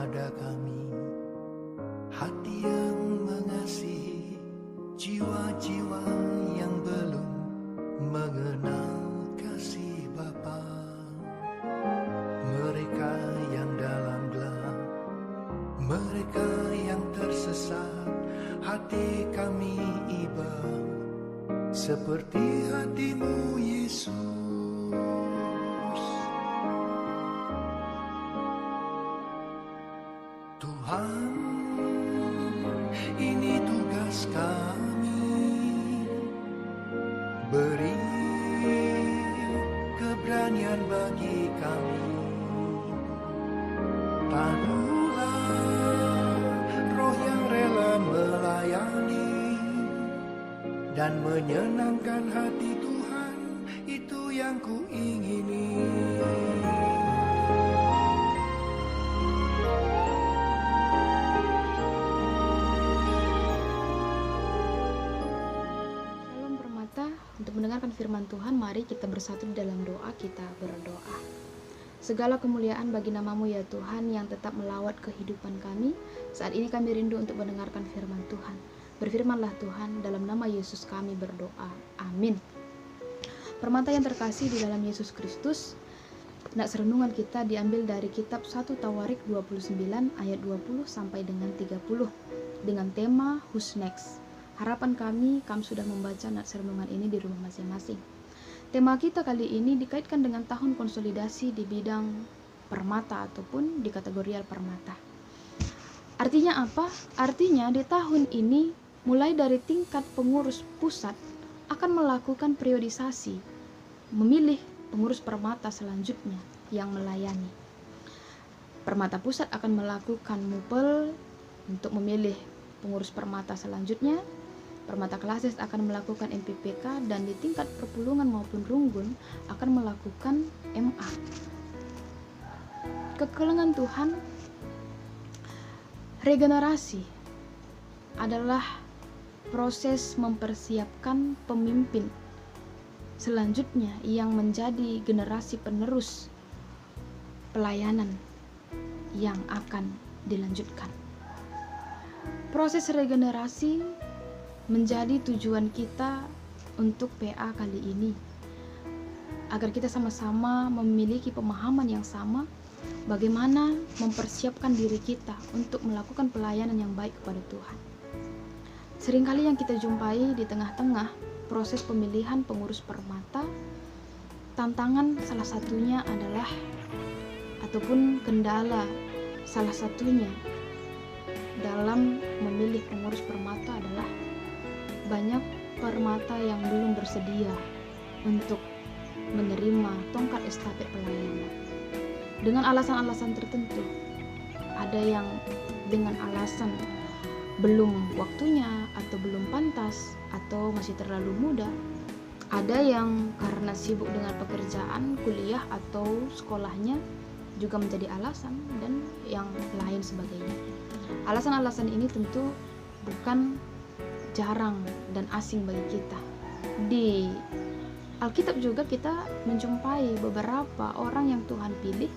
pada kami, hati yang mengasihi jiwa-jiwa yang belum mengenal kasih Bapa. Mereka yang dalam gelap, mereka yang tersesat, hati kami iba seperti hatimu Yesus. Tuhan, ini tugas kami, beri keberanian bagi kami. Taruhlah roh yang rela melayani dan menyenangkan hati Tuhan, itu yang kuingini. Shalom Permata, untuk mendengarkan firman Tuhan, mari kita bersatu di dalam doa. Kita berdoa. Segala kemuliaan bagi namamu ya Tuhan yang tetap melawat kehidupan kami. Saat ini kami rindu untuk mendengarkan firman Tuhan. Berfirmanlah Tuhan, dalam nama Yesus kami berdoa. Amin. Permata yang terkasih di dalam Yesus Kristus, nats renungan kita diambil dari kitab 1 Tawarik 29 ayat 20 sampai dengan 30 dengan tema Who's Next. Harapan kami sudah membaca nats renungan ini di rumah masing-masing. Tema kita kali ini dikaitkan dengan tahun konsolidasi di bidang permata ataupun di kategorial permata. Artinya apa? Artinya di tahun ini mulai dari tingkat pengurus pusat akan melakukan periodisasi, memilih pengurus permata selanjutnya yang melayani. Permata pusat akan melakukan mupel untuk memilih pengurus permata selanjutnya. Permata Klasis akan melakukan MPPK, dan di tingkat perpulungan maupun runggun akan melakukan MA. Kekelengan Tuhan, regenerasi adalah proses mempersiapkan pemimpin selanjutnya yang menjadi generasi penerus pelayanan yang akan dilanjutkan. Proses regenerasi menjadi tujuan kita untuk PA kali ini, agar kita sama-sama memiliki pemahaman yang sama bagaimana mempersiapkan diri kita untuk melakukan pelayanan yang baik kepada Tuhan. Seringkali yang kita jumpai di tengah-tengah proses pemilihan pengurus permata, tantangan salah satunya adalah ataupun kendala salah satunya dalam memilih pengurus permata adalah banyak permata yang belum bersedia untuk menerima tongkat estafet pelayanan dengan alasan-alasan tertentu. Ada yang dengan alasan belum waktunya atau belum pantas atau masih terlalu muda. Ada yang karena sibuk dengan pekerjaan, kuliah atau sekolahnya juga menjadi alasan, dan yang lain sebagainya. Alasan-alasan ini tentu bukan jarang dan asing bagi kita. Di Alkitab juga kita menjumpai beberapa orang yang Tuhan pilih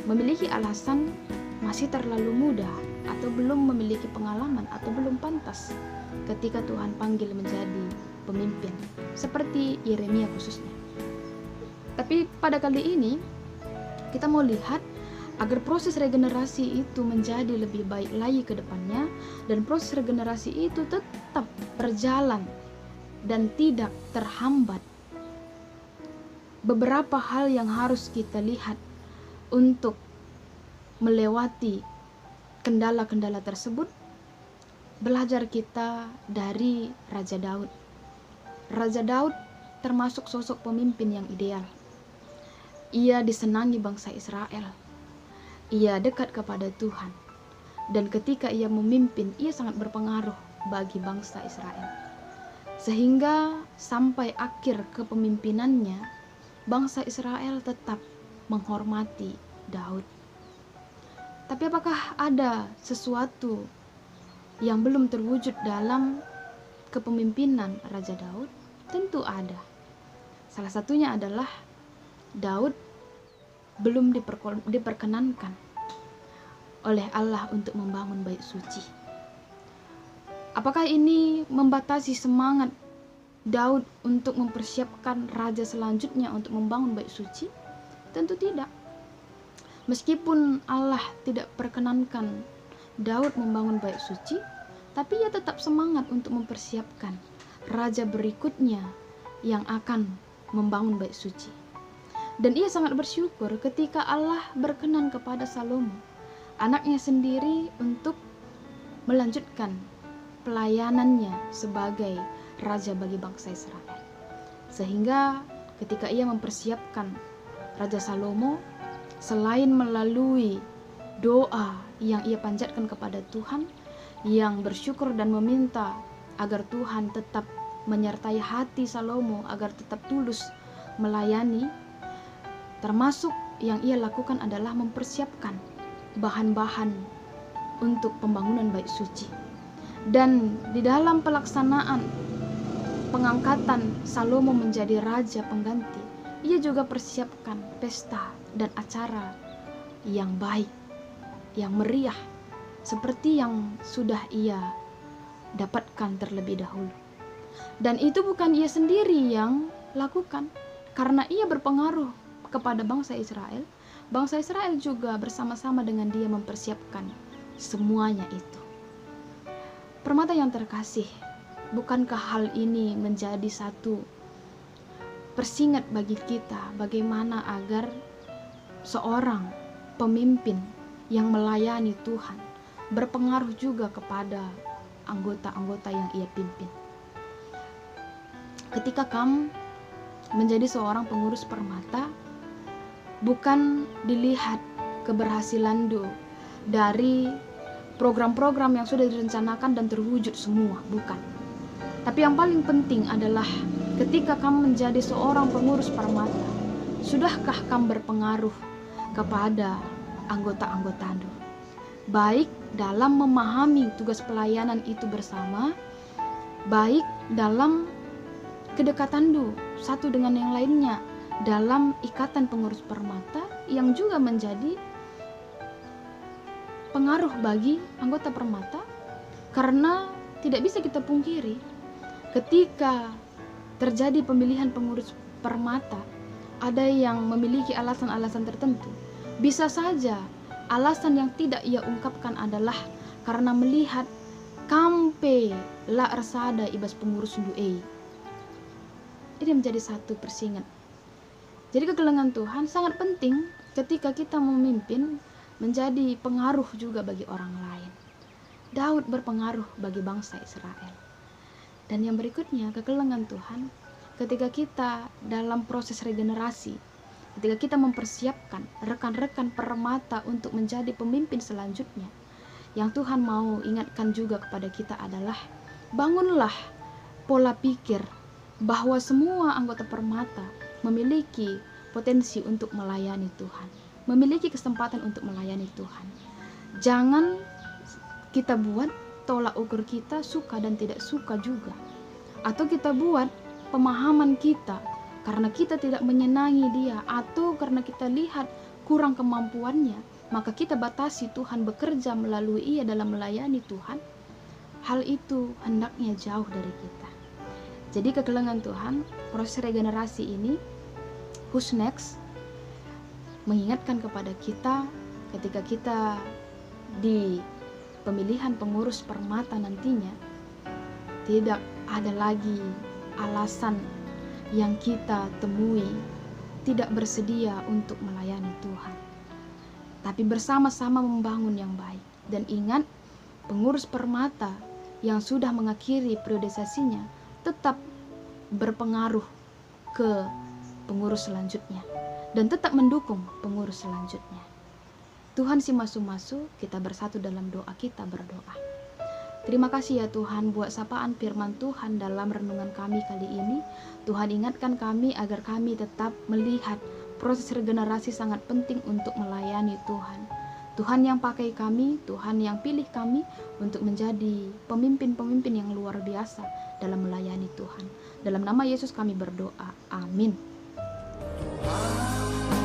memiliki alasan masih terlalu muda atau belum memiliki pengalaman atau belum pantas ketika Tuhan panggil menjadi pemimpin, seperti Yeremia khususnya. Tapi pada kali ini kita mau lihat agar proses regenerasi itu menjadi lebih baik lagi ke depannya, dan proses regenerasi itu tetap berjalan dan tidak terhambat. Beberapa hal yang harus kita lihat untuk melewati kendala-kendala tersebut, belajar kita dari Raja Daud. Raja Daud termasuk sosok pemimpin yang ideal. Ia disenangi bangsa Israel. Ia dekat kepada Tuhan, dan ketika ia memimpin, ia sangat berpengaruh bagi bangsa Israel, sehingga sampai akhir kepemimpinannya bangsa Israel tetap menghormati Daud. Tapi apakah ada sesuatu yang belum terwujud dalam kepemimpinan Raja Daud? Tentu ada. Salah satunya adalah Daud belum diperkenankan oleh Allah untuk membangun bait suci. Apakah ini membatasi semangat Daud untuk mempersiapkan raja selanjutnya untuk membangun bait suci? Tentu tidak. Meskipun Allah tidak perkenankan Daud membangun bait suci, tapi ia tetap semangat untuk mempersiapkan raja berikutnya yang akan membangun bait suci. Dan ia sangat bersyukur ketika Allah berkenan kepada Salomo, anaknya sendiri, untuk melanjutkan pelayanannya sebagai raja bagi bangsa Israel. Sehingga ketika ia mempersiapkan Raja Salomo, selain melalui doa yang ia panjatkan kepada Tuhan, yang bersyukur dan meminta agar Tuhan tetap menyertai hati Salomo agar tetap tulus melayani, termasuk yang ia lakukan adalah mempersiapkan bahan-bahan untuk pembangunan bait suci. Dan di dalam pelaksanaan pengangkatan Salomo menjadi raja pengganti, ia juga persiapkan pesta dan acara yang baik, yang meriah, seperti yang sudah ia dapatkan terlebih dahulu. Dan itu bukan ia sendiri yang lakukan, karena ia berpengaruh kepada bangsa Israel. Bangsa Israel juga bersama-sama dengan dia mempersiapkan semuanya itu. Permata yang terkasih, bukankah hal ini menjadi satu persingat bagi kita bagaimana agar seorang pemimpin yang melayani Tuhan berpengaruh juga kepada anggota-anggota yang ia pimpin. Ketika kamu menjadi seorang pengurus permata, bukan dilihat keberhasilan dari program-program yang sudah direncanakan dan terwujud semua, bukan. Tapi yang paling penting adalah ketika kamu menjadi seorang pengurus permata, sudahkah kamu berpengaruh kepada anggota-anggota baik dalam memahami tugas pelayanan itu bersama, baik dalam kedekatan satu dengan yang lainnya, dalam ikatan pengurus permata yang juga menjadi pengaruh bagi anggota permata. Karena tidak bisa kita pungkiri, ketika terjadi pemilihan pengurus permata, ada yang memiliki alasan-alasan tertentu. Bisa saja alasan yang tidak ia ungkapkan adalah karena melihat kampe la ersada ibas pengurus duei. Ini menjadi satu persingat. Jadi kegelengan Tuhan sangat penting ketika kita memimpin, menjadi pengaruh juga bagi orang lain. Daud berpengaruh bagi bangsa Israel. Dan yang berikutnya, kegelengan Tuhan ketika kita dalam proses regenerasi, ketika kita mempersiapkan rekan-rekan permata untuk menjadi pemimpin selanjutnya, yang Tuhan mau ingatkan juga kepada kita adalah bangunlah pola pikir bahwa semua anggota permata memiliki potensi untuk melayani Tuhan, memiliki kesempatan untuk melayani Tuhan. Jangan kita buat tolak ukur kita suka dan tidak suka juga, atau kita buat pemahaman kita karena kita tidak menyenangi dia, atau karena kita lihat kurang kemampuannya, maka kita batasi Tuhan bekerja melalui ia dalam melayani Tuhan. Hal itu hendaknya jauh dari kita. Jadi kegelengan Tuhan, proses regenerasi ini, who's next, mengingatkan kepada kita ketika kita di pemilihan pengurus permata nantinya, tidak ada lagi alasan yang kita temui tidak bersedia untuk melayani Tuhan, tapi bersama-sama membangun yang baik. Dan ingat, pengurus permata yang sudah mengakhiri periodisasinya tetap berpengaruh ke pengurus selanjutnya dan tetap mendukung pengurus selanjutnya. Tuhan si masu-masu, kita bersatu dalam doa, kita berdoa. Terima kasih ya Tuhan buat sapaan firman Tuhan dalam renungan kami kali ini. Tuhan ingatkan kami agar kami tetap melihat proses regenerasi sangat penting untuk melayani Tuhan. Tuhan yang pakai kami, Tuhan yang pilih kami untuk menjadi pemimpin-pemimpin yang luar biasa dalam melayani Tuhan. Dalam nama Yesus kami berdoa. Amin. Tuhan,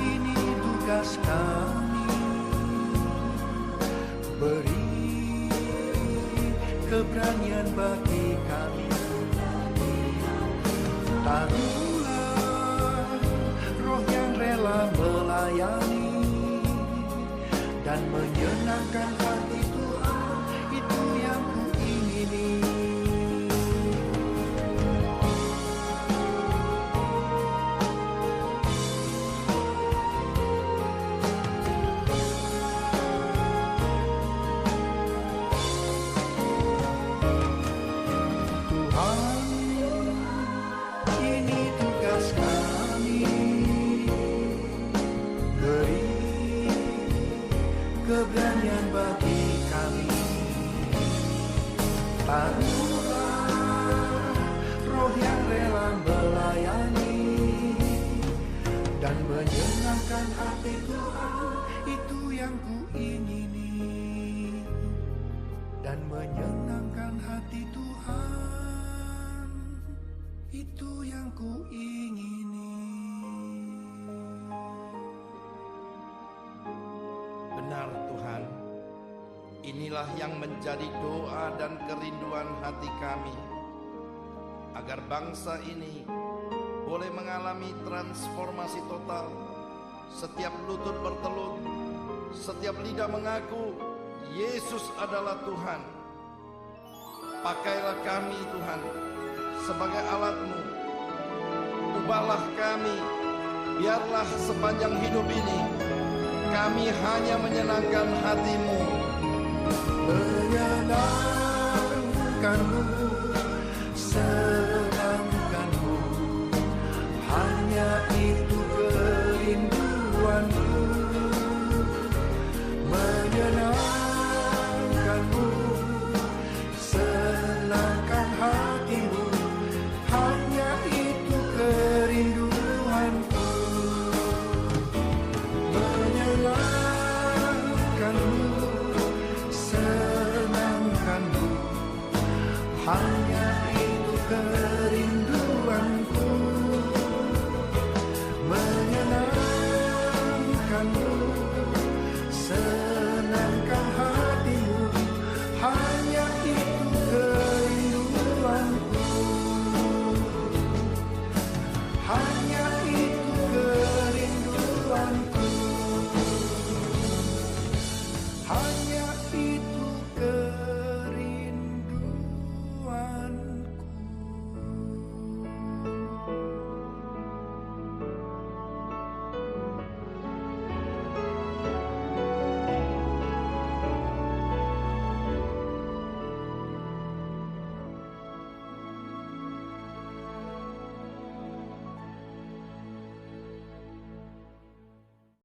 ini tugas kami keberanian bagi kami. Taruhlah roh yang rela melayani dan menyenangkan hati Tuhan, itu yang kuingini. Keberanian bagi kami. Taruhlah roh yang rela melayani dan menyenangkan hati Tuhan, itu yang kuingini. Dan menyenangkan hati Tuhan, itu yang kuingini. Benar Tuhan, inilah yang menjadi doa dan kerinduan hati kami, agar bangsa ini boleh mengalami transformasi total. Setiap lutut bertelut, setiap lidah mengaku Yesus adalah Tuhan. Pakailah kami Tuhan sebagai alat-Mu. Ubahlah kami, biarlah sepanjang hidup ini kami hanya menyenangkan hati-Mu. Menyenangkan-Mu, senangkan-Mu, hanya itu kerinduanku. Menyenangkan-Mu, senangkan hati-Mu, hanya itu kerinduanku. Menyenangkan-Mu, senangkan-Mu, hanya itu kerinduanku. Menyenangkan-Mu,